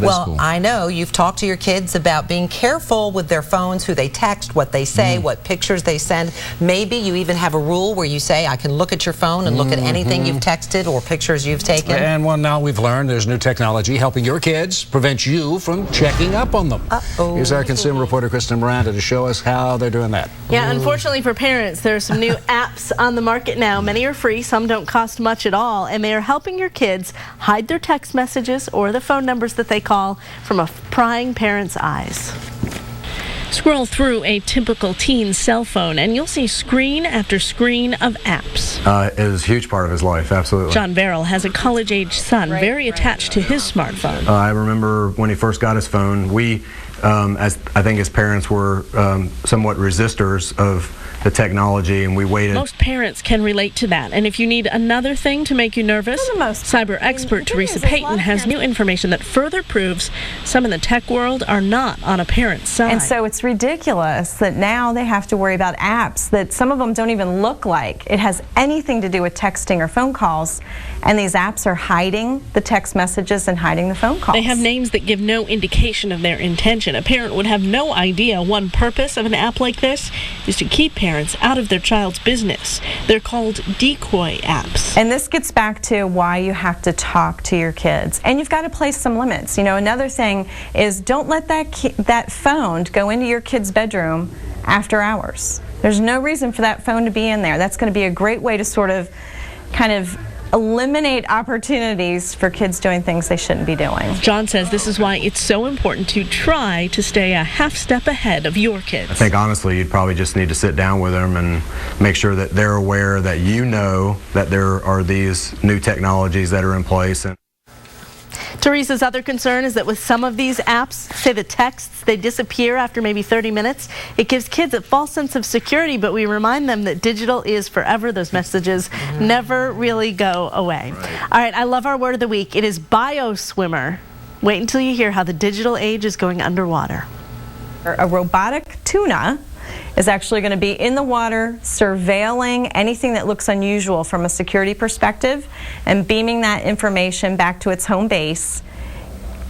That is cool. Well, I know you've talked to your kids about being careful with their phones, who they text, what they say, what pictures they send. Maybe you even have a rule where you say, I can look at your phone and look at anything you've texted or pictures you've taken. And well, now we've learned there's new technology helping your kids prevent you from checking up on them. Here's our consumer reporter, Kristen Miranda, to show us how they're doing that. Yeah, unfortunately for parents, there are some new apps on the market now. Many are free, some don't cost much at all, and they are helping your kids hide their text messages or the phone numbers that they call from a prying parent's eyes. Scroll through a typical teen cell phone and you'll see screen after screen of apps. It was a huge part of his life, absolutely. John Verrill has a college-age son very attached to his smartphone. I remember when he first got his phone, we, as I think as parents, were somewhat resistors of the technology, and we waited. Most parents can relate to that, and if you need another thing to make you nervous, cyber expert Teresa Payton has new information that further proves some in the tech world are not on a parent's side. And so it's ridiculous that now they have to worry about apps that some of them don't even look like it has anything to do with texting or phone calls, and these apps are hiding the text messages and hiding the phone calls. They have names that give no indication of their intention. A parent would have no idea one purpose of an app like this is to keep parents out of their child's business. They're called decoy apps. And this gets back to why you have to talk to your kids. And you've got to place some limits. You know, another thing is don't let that phone go into your kid's bedroom after hours. There's no reason for that phone to be in there. That's going to be a great way to sort of kind of eliminate opportunities for kids doing things they shouldn't be doing. John says this is why it's so important to try to stay a half step ahead of your kids. I think honestly you'd probably just need to sit down with them and make sure that they're aware that you know that there are these new technologies that are in place. Teresa's other concern is that with some of these apps, say the texts, they disappear after maybe 30 minutes. It gives kids a false sense of security, but we remind them that digital is forever. Those messages never really go away. All right, I love our word of the week. It is bioswimmer. Wait until you hear how the digital age is going underwater. A robotic tuna is actually going to be in the water surveilling anything that looks unusual from a security perspective and beaming that information back to its home base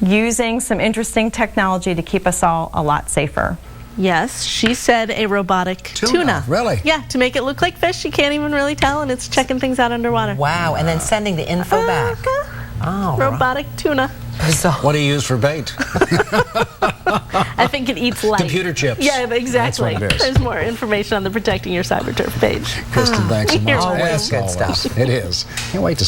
using some interesting technology to keep us all a lot safer. Yes, she said a robotic tuna. Really? Yeah, to make it look like fish. You can't even really tell, and it's checking things out underwater. Wow, and then sending the info back. Oh, robotic tuna. Bizarre. What do you use for bait? I think it eats light. Computer chips. Yeah, exactly. That's what it is. There's more information on the Protecting Your Cyber Turf page. Kristen, thanks so much. You're Always welcome. good stuff. It is. Can't wait to